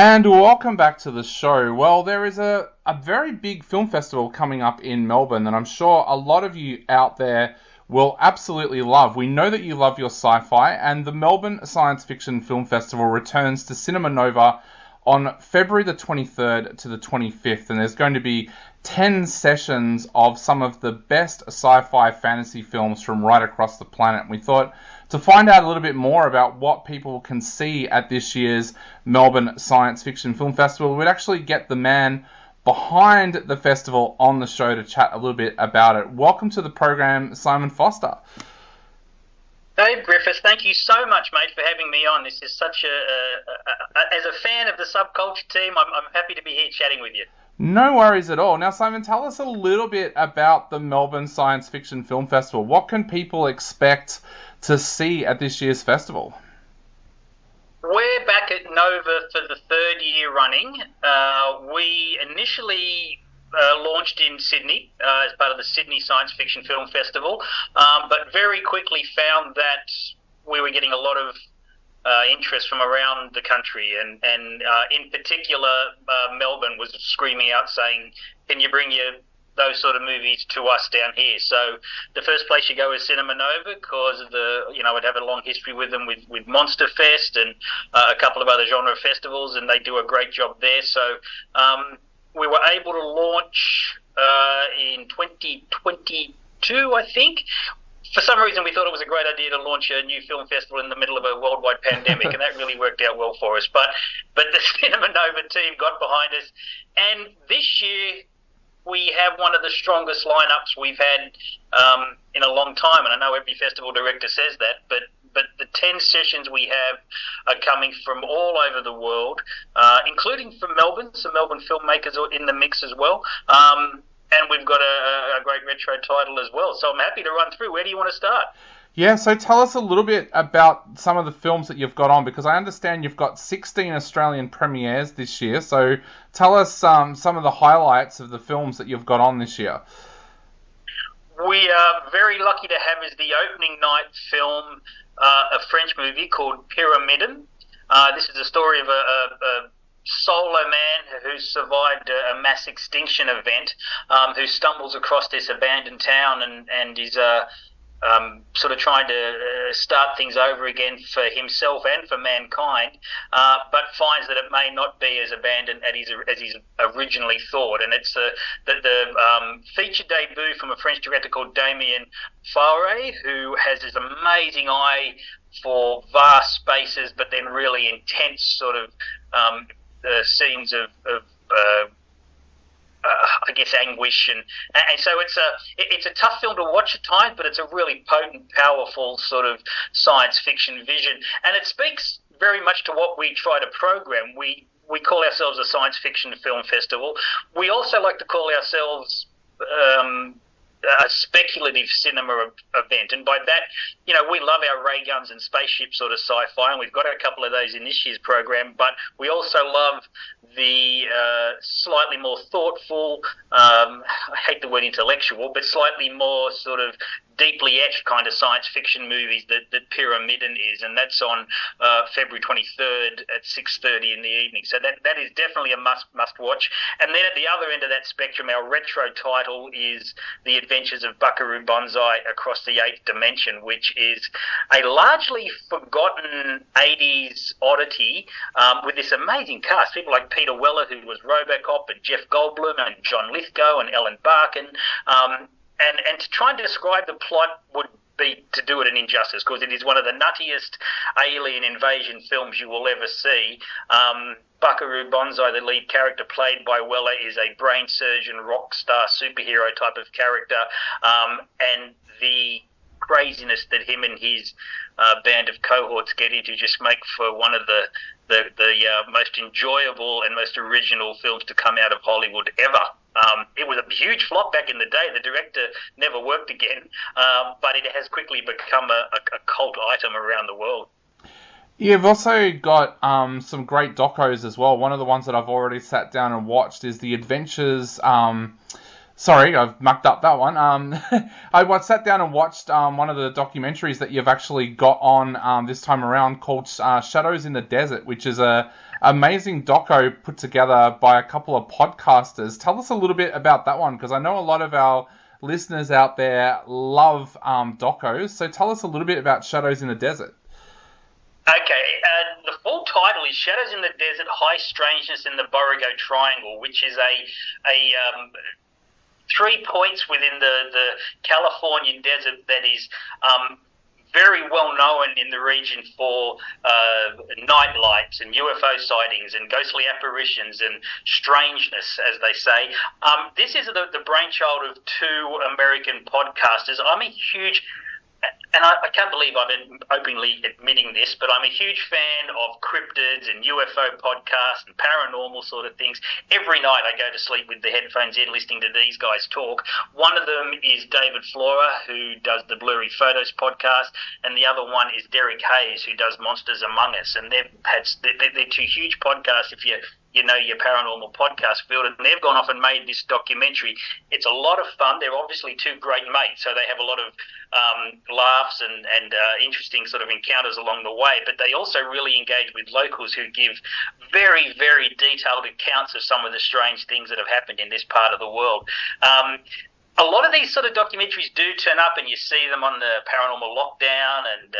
And welcome back to the show. Well, there is a very big film festival coming up in Melbourne that I'm sure a lot of you out there will absolutely love. We know that you love your sci-fi, and the Melbourne Science Fiction Film Festival returns to Cinema Nova on February the 23rd to the 25th, and there's going to be 10 sessions of some of the best sci-fi fantasy films from right across the planet. We thought to find out a little bit more about what people can see at this year's Melbourne Science Fiction Film Festival, we'd actually get the man behind the festival on the show to chat a little bit about it. Welcome to the program, Simon Foster. Dave Griffiths, thank you so much, mate, for having me on. This is such as a fan of the Subculture team, I'm happy to be here chatting with you. No worries at all. Now, Simon, tell us a little bit about the Melbourne Science Fiction Film Festival. What can people expect to see at this year's festival? We're back at Nova for the third year running. We initially launched in Sydney as part of the Sydney Science Fiction Film Festival, but very quickly found that we were getting a lot of interest from around the country, and in particular, Melbourne was screaming out saying, "Can you bring those sort of movies to us down here?" So the first place you go is Cinema Nova, because I'd have a long history with them with Monster Fest and a couple of other genre festivals, and they do a great job there. So we were able to launch in 2022, I think. For some reason, we thought it was a great idea to launch a new film festival in the middle of a worldwide pandemic, and that really worked out well for us. But the Cinema Nova team got behind us, and this year we have one of the strongest lineups we've had in a long time. And I know every festival director says that, but the 10 sessions we have are coming from all over the world, including from Melbourne. Some Melbourne filmmakers are in the mix as well. And we've got a great retro title as well. So I'm happy to run through. Where do you want to start? Yeah, so tell us a little bit about some of the films that you've got on, because I understand you've got 16 Australian premieres this year. So tell us some of the highlights of the films that you've got on this year. We are very lucky to have as the opening night film a French movie called Pyramiden. This is a story of a solo man who survived a mass extinction event, who stumbles across this abandoned town and is sort of trying to start things over again for himself and for mankind, but finds that it may not be as abandoned as he's originally thought. And it's the feature debut from a French director called Damien Faure, who has this amazing eye for vast spaces, but then really intense sort of scenes of I guess anguish, and so it's a tough film to watch at times, but it's a really potent, powerful sort of science fiction vision, and it speaks very much to what we try to program. We call ourselves a science fiction film festival. We also like to call ourselves a speculative cinema event, and by that, we love our ray guns and spaceship sort of sci-fi, and we've got a couple of those in this year's program, but we also love the slightly more thoughtful, I hate the word intellectual, but slightly more sort of deeply etched kind of science fiction movies that Pyramiden is, and that's on February 23rd at 6:30 in the evening. So that is definitely a must watch. And then at the other end of that spectrum, our retro title is The Adventures of Buckaroo Banzai Across the Eighth Dimension, which is a largely forgotten 80s oddity with this amazing cast. People like Peter Weller, who was Robocop, and Jeff Goldblum, and John Lithgow, and Ellen Barkin. And to try and describe the plot would be to do it an injustice, because it is one of the nuttiest alien invasion films you will ever see. Buckaroo Banzai, the lead character played by Weller, is a brain surgeon, rock star, superhero type of character, and the craziness that him and his band of cohorts get into just make for one of the most enjoyable and most original films to come out of Hollywood ever. It was a huge flop back in the day. The director never worked again, but it has quickly become a cult item around the world. You've also got some great docos as well. One of the ones that I've already sat down and watched is The Adventures Sorry, I've mucked up that one. I sat down and watched one of the documentaries that you've actually got on this time around called Shadows in the Desert, which is a amazing doco put together by a couple of podcasters. Tell us a little bit about that one, because I know a lot of our listeners out there love docos. So tell us a little bit about Shadows in the Desert. Okay, the full title is Shadows in the Desert, High Strangeness in the Borigo Triangle, which is a 3 points within the Californian desert that is very well known in the region for night lights and UFO sightings and ghostly apparitions and strangeness, as they say. This is the brainchild of two American podcasters. I'm a huge... And I can't believe I'm openly admitting this, but I'm a huge fan of cryptids and UFO podcasts and paranormal sort of things. Every night I go to sleep with the headphones in listening to these guys talk. One of them is David Flora, who does the Blurry Photos podcast, and the other one is Derek Hayes, who does Monsters Among Us. And they're two huge podcasts if you know your paranormal podcast field, and they've gone off and made this documentary. It's a lot of fun. They're obviously two great mates, so they have a lot of laughs and interesting sort of encounters along the way, but they also really engage with locals who give very, very detailed accounts of some of the strange things that have happened in this part of the world. A lot of these sort of documentaries do turn up, and you see them on the Paranormal Lockdown and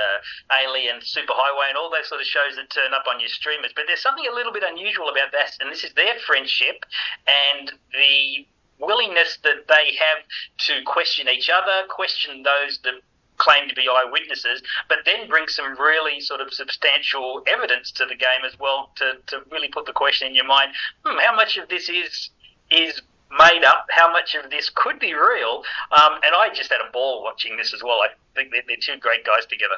Alien Superhighway and all those sort of shows that turn up on your streamers. But there's something a little bit unusual about that, and this is their friendship and the willingness that they have to question each other, question those that claim to be eyewitnesses, but then bring some really sort of substantial evidence to the game as well to really put the question in your mind, how much of this is made up, how much of this could be real, and I just had a ball watching this as well. I think they're two great guys together.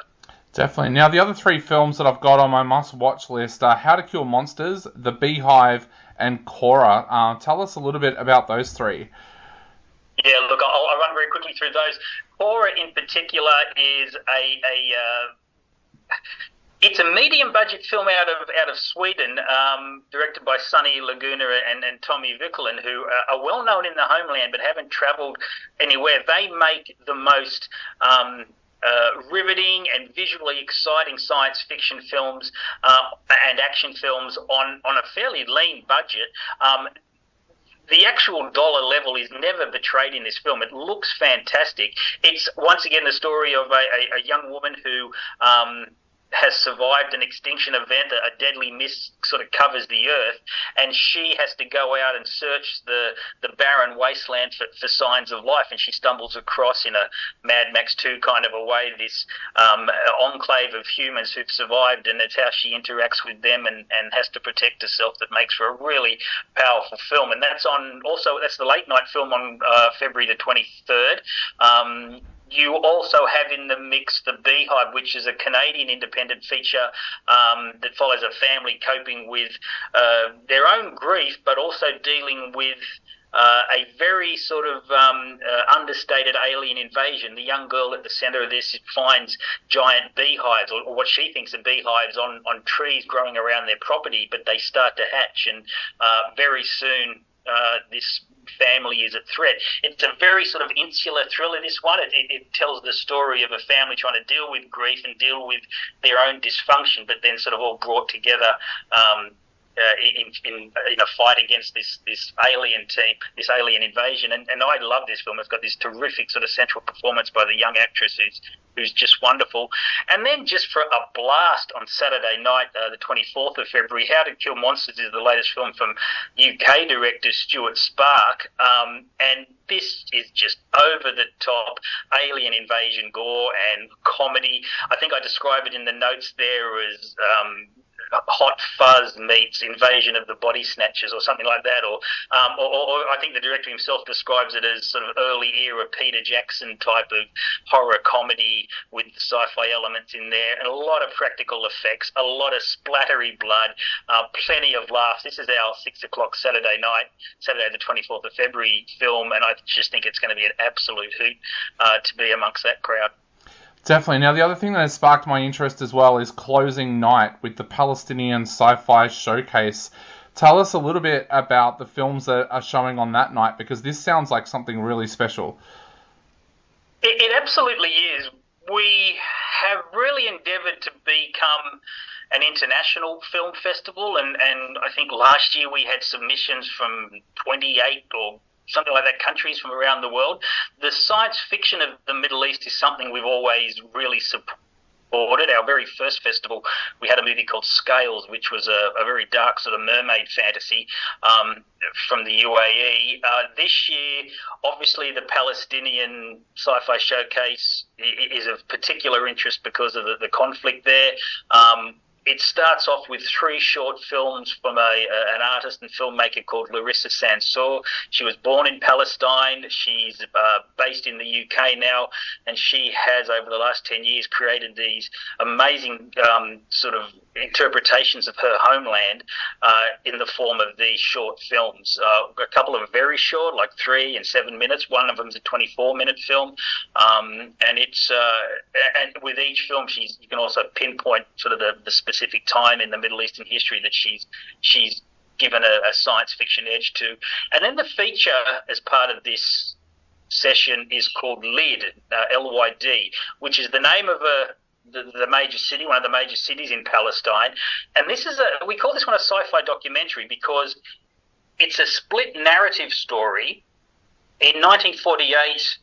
Definitely. Now, the other three films that I've got on my must-watch list are How to Kill Monsters, The Beehive, and Cora. Tell us a little bit about those three. Yeah, look, I'll run very quickly through those. Cora, in particular, is it's a medium-budget film out of Sweden, directed by Sonny Laguna and Tommy Vikkelin, who are well-known in the homeland but haven't travelled anywhere. They make the most riveting and visually exciting science fiction films and action films on a fairly lean budget. The actual dollar level is never betrayed in this film. It looks fantastic. It's, once again, the story of a young woman who has survived an extinction event. A deadly mist sort of covers the earth, and she has to go out and search the barren wasteland for signs of life, and she stumbles across, in a Mad Max 2 kind of a way, this enclave of humans who've survived, and it's how she interacts with them and has to protect herself that makes for a really powerful film. And that's the late night film on February the 23rd. You also have in the mix The Beehive, which is a Canadian independent feature that follows a family coping with their own grief, but also dealing with a very sort of understated alien invasion. The young girl at the centre of this finds giant beehives, or what she thinks are beehives, on trees growing around their property, but they start to hatch, and very soon this family is a threat. It's a very sort of insular thriller, this one. It tells the story of a family trying to deal with grief and deal with their own dysfunction, but then sort of all brought together in a fight against this alien team, this alien invasion. And I love this film. It's got this terrific sort of central performance by the young actress who's just wonderful. And then, just for a blast, on Saturday night, the 24th of February, How to Kill Monsters is the latest film from UK director Stuart Spark. And this is just over-the-top alien invasion gore and comedy. I think I describe it in the notes there as Hot Fuzz meets Invasion of the Body Snatchers, or something like that, or I think the director himself describes it as sort of early era Peter Jackson type of horror comedy with sci-fi elements in there, and a lot of practical effects, a lot of splattery blood, plenty of laughs. This is our 6 o'clock Saturday night, Saturday the 24th of February film, and I just think it's going to be an absolute hoot to be amongst that crowd. Definitely. Now, the other thing that has sparked my interest as well is Closing Night, with the Palestinian Sci-Fi Showcase Tell us a little bit about the films that are showing on that night, because this sounds like something really special. It absolutely is. We have really endeavoured to become an international film festival, and I think last year we had submissions from 28 or something like that countries from around the world. The science fiction of the Middle East is something we've always really supported. Our very first festival, we had a movie called Scales, which was a very dark sort of mermaid fantasy from the UAE. This year, obviously, the Palestinian Sci-Fi Showcase is of particular interest because of the conflict there. It starts off with 3 short films from an artist and filmmaker called Larissa Sansor. She was born in Palestine. She's based in the UK now, and she has, over the last 10 years, created these amazing sort of interpretations of her homeland in the form of these short films. A couple of very short, like 3 and 7 minutes. One of them is a 24-minute film, and it's and with each film, you can also pinpoint sort of the specific time in the Middle Eastern history that she's given a science fiction edge to. And then the feature as part of this session is called Lyd, Lyd, which is the name of the major city, one of the major cities in Palestine. And this is we call this one a sci-fi documentary because it's a split narrative story. In 1948,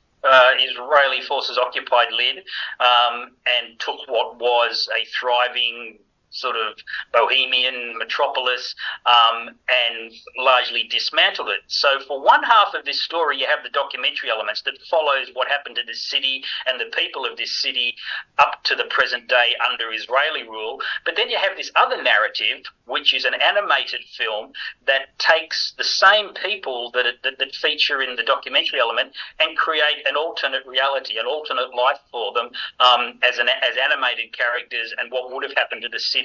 Israeli forces occupied Lyd and took what was a thriving sort of bohemian metropolis and largely dismantled it. So for one half of this story, you have the documentary elements that follows what happened to this city and the people of this city up to the present day under Israeli rule. But then you have this other narrative, which is an animated film that takes the same people that feature in the documentary element and create an alternate reality, an alternate life for them as animated characters, and what would have happened to the city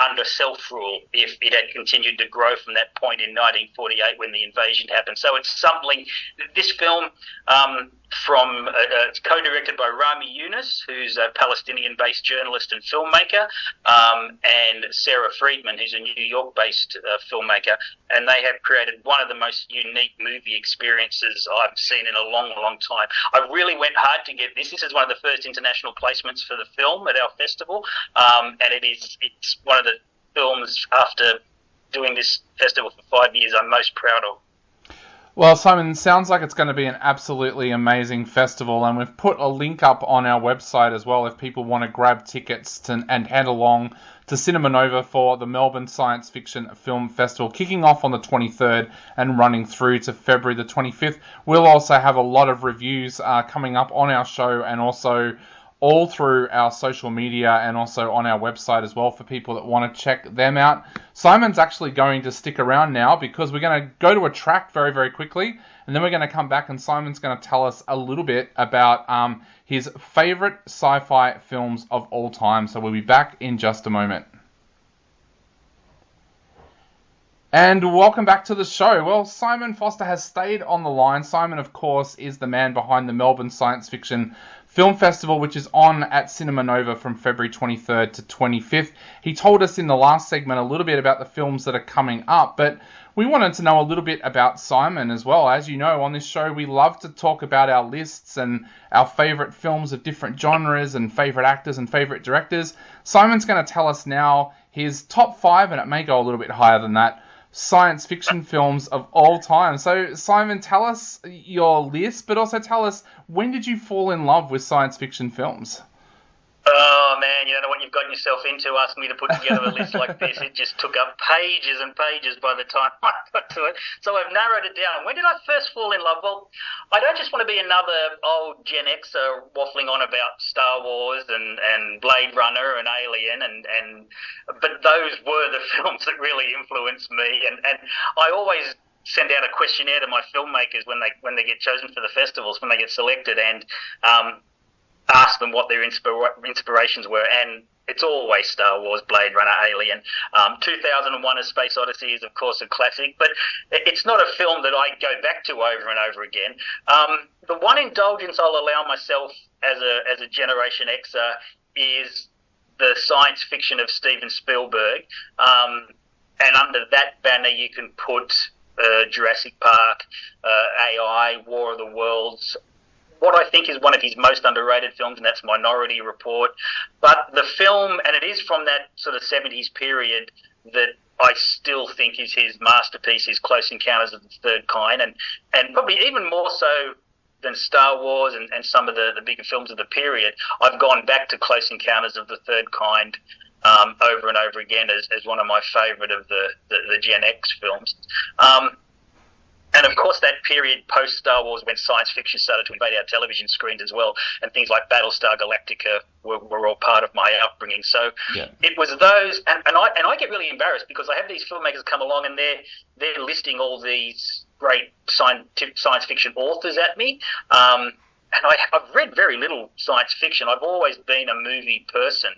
under self-rule if it had continued to grow from that point in 1948 when the invasion happened. So it's something, this film it's co-directed by Rami Yunus, who's a Palestinian-based journalist and filmmaker, and Sarah Friedman, who's a New York-based filmmaker, and they have created one of the most unique movie experiences I've seen in a long, long time. I really went hard to get this. This is one of the first international placements for the film at our festival, and it's one of the films, after doing this festival for 5 years, I'm most proud of. Well, Simon, sounds like it's going to be an absolutely amazing festival, and we've put a link up on our website as well if people want to grab tickets and head along to Cinema Nova for the Melbourne Science Fiction Film Festival, kicking off on the 23rd and running through to February the 25th. We'll also have a lot of reviews coming up on our show and also all through our social media and also on our website as well for people that want to check them out. Simon's actually going to stick around now because we're going to go to a track very, very quickly, and then we're going to come back and Simon's going to tell us a little bit about his favourite sci-fi films of all time. So we'll be back in just a moment. And welcome back to the show. Well, Simon Foster has stayed on the line. Simon, of course, is the man behind the Melbourne Science Fiction Film Festival, which is on at Cinema Nova from February 23rd to 25th. He told us in the last segment a little bit about the films that are coming up, but we wanted to know a little bit about Simon as well. As you know, on this show, we love to talk about our lists and our favourite films of different genres and favourite actors and favourite directors. Simon's going to tell us now his top 5, and it may go a little bit higher than that, science fiction films of all time. So, Simon, tell us your list, but also tell us, when did you fall in love with science fiction films? Oh, man, you don't know what you've gotten yourself into asking me to put together a list like this. It just took up pages and pages by the time I got to it. So I've narrowed it down. When did I first fall in love? Well, I don't just want to be another old Gen Xer waffling on about Star Wars and Blade Runner and Alien, but those were the films that really influenced me. And I always send out a questionnaire to my filmmakers when they get chosen for the festivals, when they get selected, and ask them what their inspirations were, and it's always Star Wars, Blade Runner, Alien. 2001: A Space Odyssey is, of course, a classic, but it's not a film that I go back to over and over again. The one indulgence I'll allow myself as a Generation Xer is the science fiction of Steven Spielberg. and under that banner you can put Jurassic Park, AI, War of the Worlds, what I think is one of his most underrated films, and that's Minority Report. But the film, and it is from that sort of 70s period that I still think is his masterpiece, is Close Encounters of the Third Kind, and probably even more so than Star Wars and some of the bigger films of the period. I've gone back to Close Encounters of the Third Kind over and over again as one of my favourite of the Gen X films. And of course, that period post Star Wars, when science fiction started to invade our television screens as well, and things like Battlestar Galactica were all part of my upbringing. So it was those, and I get really embarrassed because I have these filmmakers come along and they're listing all these great science fiction authors at me. And I've read very little science fiction. I've always been a movie person,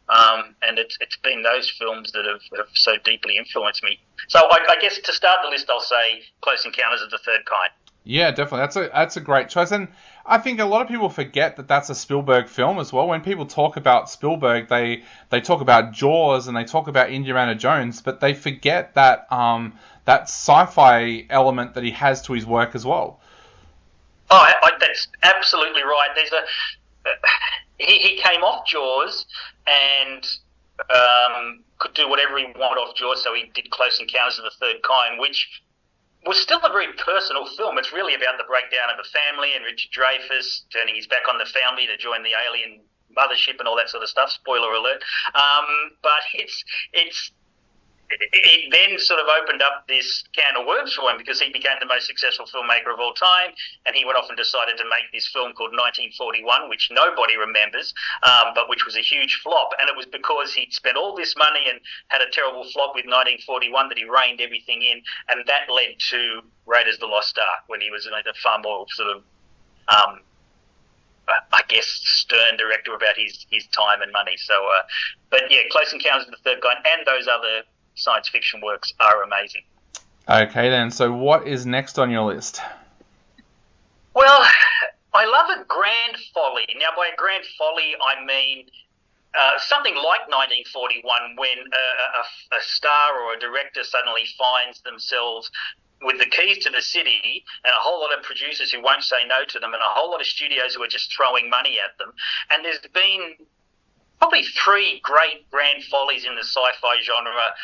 and it's been those films that have so deeply influenced me. So I guess to start the list, I'll say Close Encounters of the Third Kind. Yeah, definitely. That's a great choice, and I think a lot of people forget that that's a Spielberg film as well. When people talk about Spielberg, they talk about Jaws and they talk about Indiana Jones, but they forget that that sci-fi element that he has to his work as well. Oh, that's absolutely right. He came off Jaws and could do whatever he wanted off Jaws, so he did Close Encounters of the Third Kind, which was still a very personal film. It's really about the breakdown of a family and Richard Dreyfuss turning his back on the family to join the alien mothership and all that sort of stuff. Spoiler alert. But it then sort of opened up this can of worms for him because he became the most successful filmmaker of all time, and he went off and decided to make this film called 1941, which nobody remembers, but which was a huge flop. And it was because he'd spent all this money and had a terrible flop with 1941 that he reined everything in, and that led to Raiders of the Lost Ark, when he was a far more sort of I guess stern director about his time and money. So, but yeah, Close Encounters of the Third Kind and those other science fiction works are amazing. Okay then, so what is next on your list? Well, I love a grand folly. Now, by a grand folly, I mean something like 1941, when a star or a director suddenly finds themselves with the keys to the city and a whole lot of producers who won't say no to them and a whole lot of studios who are just throwing money at them. And there's been probably three great grand follies in the sci-fi genre.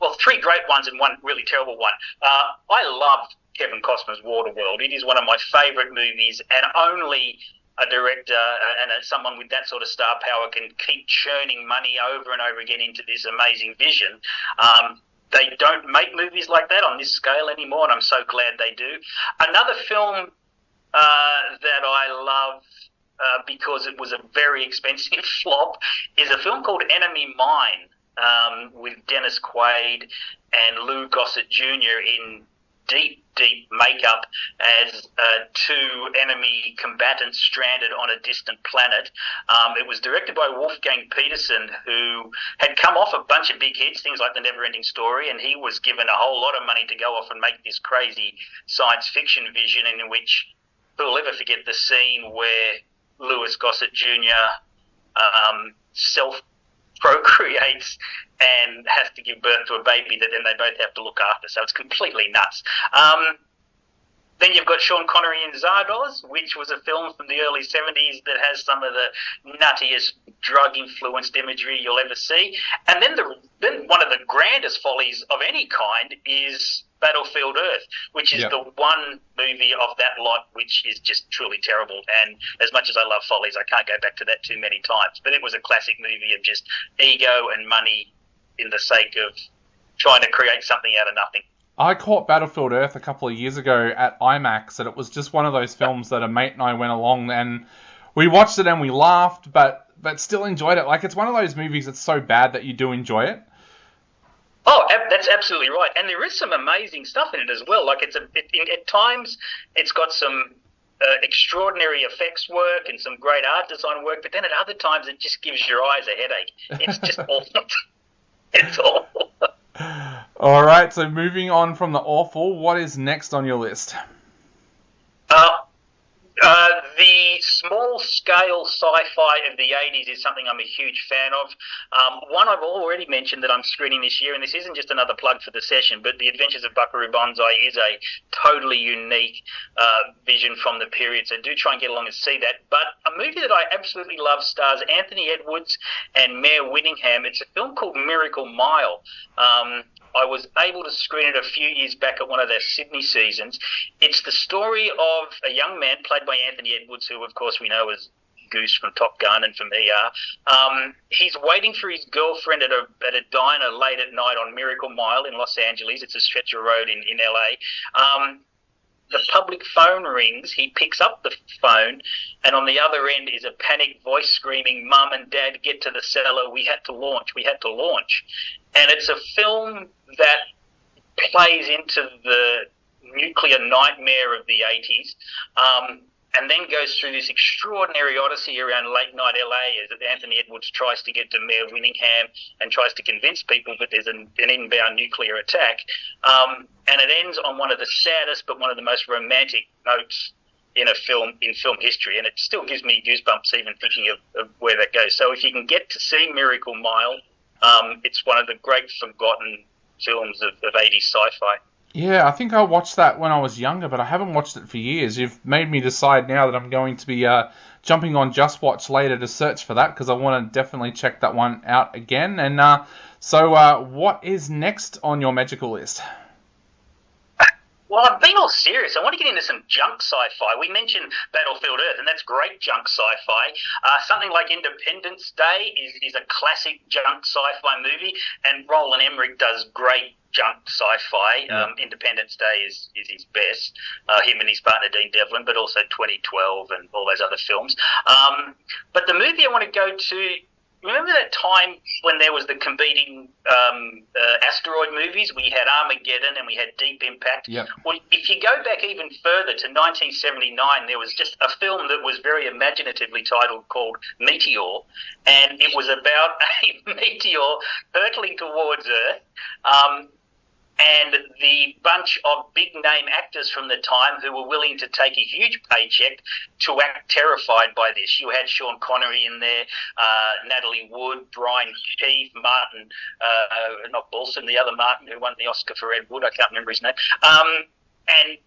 Well, three great ones and one really terrible one. I love Kevin Costner's Waterworld. It is one of my favourite movies, and only a director and someone with that sort of star power can keep churning money over and over again into this amazing vision. They don't make movies like that on this scale anymore, and I'm so glad they do. Another film that I love because it was a very expensive flop is a film called Enemy Mine with Dennis Quaid and Lou Gossett Jr. in deep makeup as two enemy combatants stranded on a distant planet. It was directed by Wolfgang Petersen, who had come off a bunch of big hits, things like The Never-Ending Story, and he was given a whole lot of money to go off and make this crazy science fiction vision in which, who'll ever forget the scene where Louis Gossett Jr. Self-procreates and has to give birth to a baby that then they both have to look after. So it's completely nuts. Then you've got Sean Connery in Zardoz, which was a film from the early 70s that has some of the nuttiest drug-influenced imagery you'll ever see. And then one of the grandest follies of any kind is Battlefield Earth, which is the one movie of that lot which is just truly terrible. And as much as I love follies, I can't go back to that too many times. But it was a classic movie of just ego and money in the sake of trying to create something out of nothing. I caught Battlefield Earth a couple of years ago at IMAX, and it was just one of those films that a mate and I went along and we watched it and we laughed, but still enjoyed it. Like, it's one of those movies that's so bad that you do enjoy it. Oh, that's absolutely right. And there is some amazing stuff in it as well. Like, at times it's got some extraordinary effects work and some great art design work, but then at other times it just gives your eyes a headache. It's just awful. It's awful. All right, so moving on from the awful, what is next on your list? The small-scale sci-fi of the 80s is something I'm a huge fan of. One I've already mentioned that I'm screening this year, and this isn't just another plug for the session, but The Adventures of Buckaroo Banzai is a totally unique vision from the period, so do try and get along and see that. But a movie that I absolutely love stars Anthony Edwards and Mare Winningham. It's a film called Miracle Mile. I was able to screen it a few years back at one of their Sydney seasons. It's the story of a young man played by Anthony Edwards, who, of course, we know as Goose from Top Gun and from ER. He's waiting for his girlfriend at a diner late at night on Miracle Mile in Los Angeles. It's a stretch of road in LA. The public phone rings, he picks up the phone, and on the other end is a panicked voice screaming, "Mum and Dad, get to the cellar, we had to launch. And it's a film that plays into the nuclear nightmare of the 80s, and then goes through this extraordinary odyssey around late night LA as Anthony Edwards tries to get to Mare Winningham and tries to convince people that there's an inbound nuclear attack. And it ends on one of the saddest but one of the most romantic notes in film history, and it still gives me goosebumps even thinking of where that goes. So if you can get to see Miracle Mile, it's one of the great forgotten films of 80s sci-fi. Yeah, I think I watched that when I was younger, but I haven't watched it for years. You've made me decide now that I'm going to be jumping on Just Watch later to search for that, because I want to definitely check that one out again. And so what is next on your magical list? Well, I've been all serious. I want to get into some junk sci-fi. We mentioned Battlefield Earth, and that's great junk sci-fi. Something like Independence Day is a classic junk sci-fi movie, and Roland Emmerich does great junk sci-fi. Independence Day is his best. Him and his partner Dean Devlin, but also 2012 and all those other films. But the movie I want to go to, remember that time when there was the competing asteroid movies? We had Armageddon and we had Deep Impact. Yep. Well, if you go back even further to 1979, there was just a film that was very imaginatively titled called Meteor, and it was about a meteor hurtling towards Earth. And the bunch of big-name actors from the time who were willing to take a huge paycheck to act terrified by this. You had Sean Connery in there, Natalie Wood, Brian Keith, Martin, not Balson, the other Martin who won the Oscar for Ed Wood, I can't remember his name. And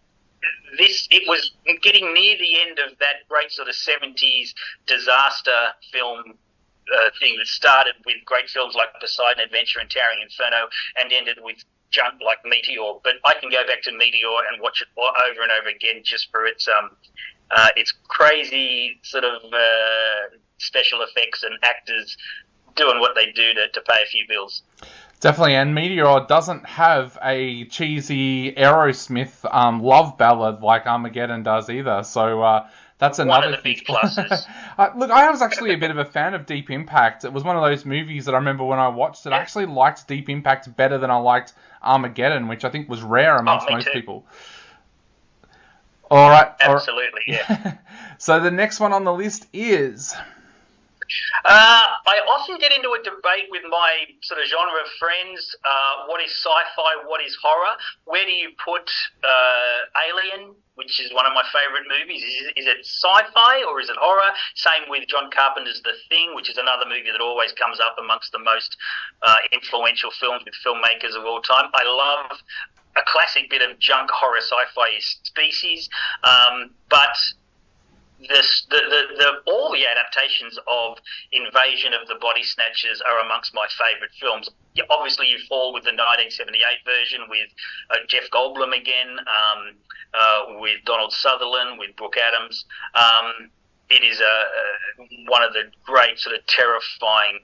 it was getting near the end of that great sort of 70s disaster film thing that started with great films like Poseidon Adventure and Towering Inferno and ended with junk like Meteor. But I can go back to Meteor and watch it over and over again just for its crazy sort of special effects and actors doing what they do to pay a few bills. Definitely, and Meteor doesn't have a cheesy Aerosmith love ballad like Armageddon does either, so that's another huge pluses. Look, I was actually a bit of a fan of Deep Impact. It was one of those movies that I remember when I watched it, I actually liked Deep Impact better than I liked Armageddon, which I think was rare amongst most people. All right. Absolutely, yeah. So the next one on the list is... I often get into a debate with my sort of genre of friends. What is sci-fi? What is horror? Where do you put Alien, which is one of my favourite movies? Is it sci-fi or is it horror? Same with John Carpenter's The Thing, which is another movie that always comes up amongst the most influential films with filmmakers of all time. I love a classic bit of junk horror sci-fi is Species, but all the adaptations of Invasion of the Body Snatchers are amongst my favourite films. Obviously, you fall with the 1978 version with Jeff Goldblum again, with Donald Sutherland, with Brooke Adams. It is one of the great sort of terrifying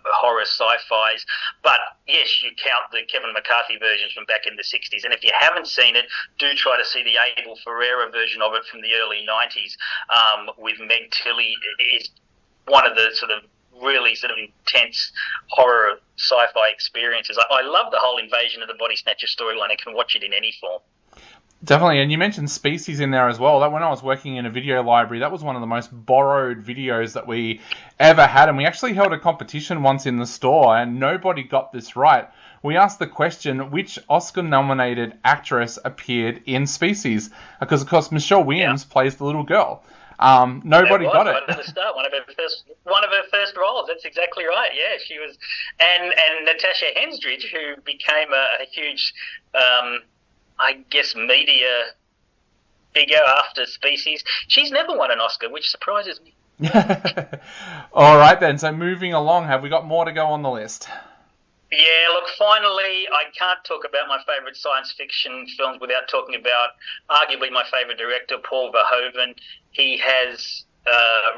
horror sci-fis, but yes, you count the Kevin McCarthy versions from back in the 60s, and if you haven't seen it, do try to see the Abel Ferrara version of it from the early 90s with Meg Tilly. It is one of the sort of really sort of intense horror sci-fi experiences. I love the whole Invasion of the Body Snatcher storyline and can watch it in any form. Definitely, and you mentioned Species in there as well. That when I was working in a video library, that was one of the most borrowed videos that we ever had, and we actually held a competition once in the store, and nobody got this right. We asked the question, which Oscar-nominated actress appeared in Species? Because, of course, Michelle Williams plays the little girl. Nobody got it. Right at the start, one of her first roles. That's exactly right. Yeah, she was, and Natasha Henstridge, who became a huge, I guess, media figure after Species. She's never won an Oscar, which surprises me. All right then. So moving along, have we got more to go on the list? Yeah, look, finally, I can't talk about my favourite science fiction films without talking about arguably my favourite director, Paul Verhoeven. He has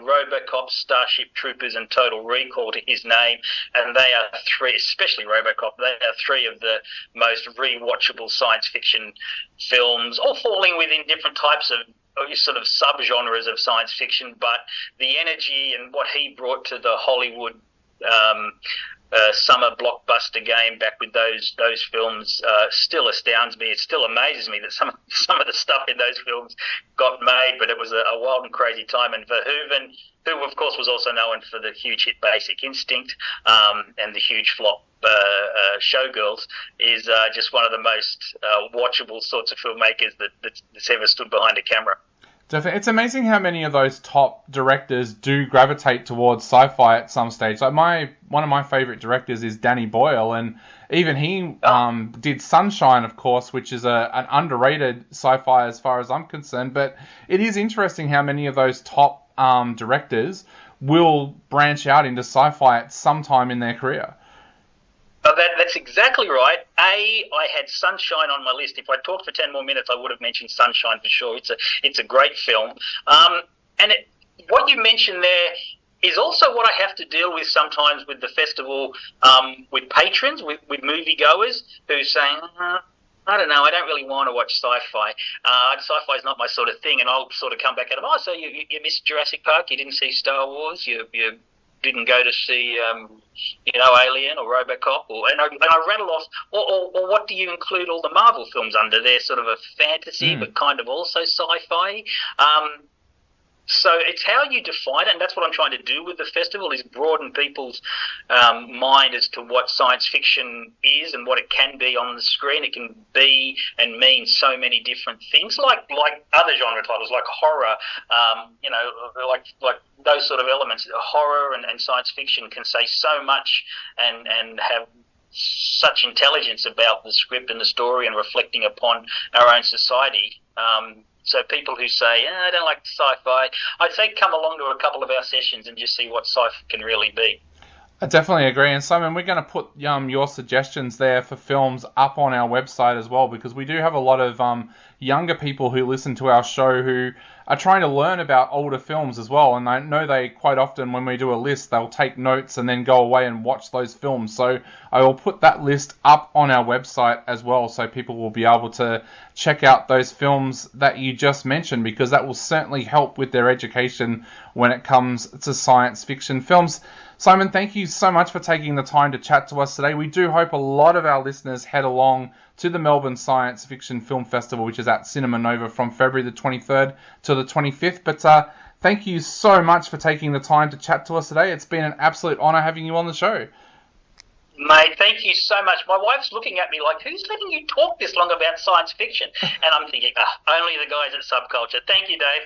RoboCop, Starship Troopers, and Total Recall to his name, and they are three, especially RoboCop, they are three of the most rewatchable science fiction films, all falling within different types of sort of subgenres of science fiction, but the energy and what he brought to the Hollywood summer blockbuster game back with those films still astounds me. It still amazes me that some of the stuff in those films got made, but it was a wild and crazy time. And Verhoeven, who of course was also known for the huge hit Basic Instinct and the huge flop Showgirls, is just one of the most watchable sorts of filmmakers that's ever stood behind a camera. Definitely. It's amazing how many of those top directors do gravitate towards sci-fi at some stage. Like one of my favorite directors is Danny Boyle, and even he did Sunshine, of course, which is an underrated sci-fi as far as I'm concerned. But it is interesting how many of those top directors will branch out into sci-fi at some time in their career. That's exactly right. I had Sunshine on my list. If I talked for 10 more minutes, I would have mentioned Sunshine for sure. It's a great film. What you mentioned there is also what I have to deal with sometimes with the festival, with patrons, with moviegoers who are saying, I don't know, I don't really want to watch sci-fi. Sci-fi is not my sort of thing, and I'll sort of come back at them, so you missed Jurassic Park, you didn't see Star Wars, you didn't go to see, Alien or RoboCop, and I rattle off, or what do you include all the Marvel films under? They're sort of a fantasy, but kind of also sci-fi. So it's how you define it, and that's what I'm trying to do with the festival, is broaden people's mind as to what science fiction is and what it can be on the screen. It can be and mean so many different things, like other genre titles, like horror, like those sort of elements. Horror and science fiction can say so much and have such intelligence about the script and the story and reflecting upon our own society. So people who say, I don't like sci-fi, I'd say come along to a couple of our sessions and just see what sci-fi can really be. I definitely agree. And Simon, we're going to put your suggestions there for films up on our website as well, because we do have a lot of younger people who listen to our show who are trying to learn about older films as well. And I know they quite often, when we do a list, they'll take notes and then go away and watch those films. So I will put that list up on our website as well, so people will be able to check out those films that you just mentioned, because that will certainly help with their education when it comes to science fiction films. Simon, thank you so much for taking the time to chat to us today. We do hope a lot of our listeners head along to the Melbourne Science Fiction Film Festival, which is at Cinema Nova from February the 23rd to the 25th. But thank you so much for taking the time to chat to us today. It's been an absolute honour having you on the show. Mate, thank you so much. My wife's looking at me like, who's letting you talk this long about science fiction? And I'm thinking, only the guys at Subculture. Thank you, Dave.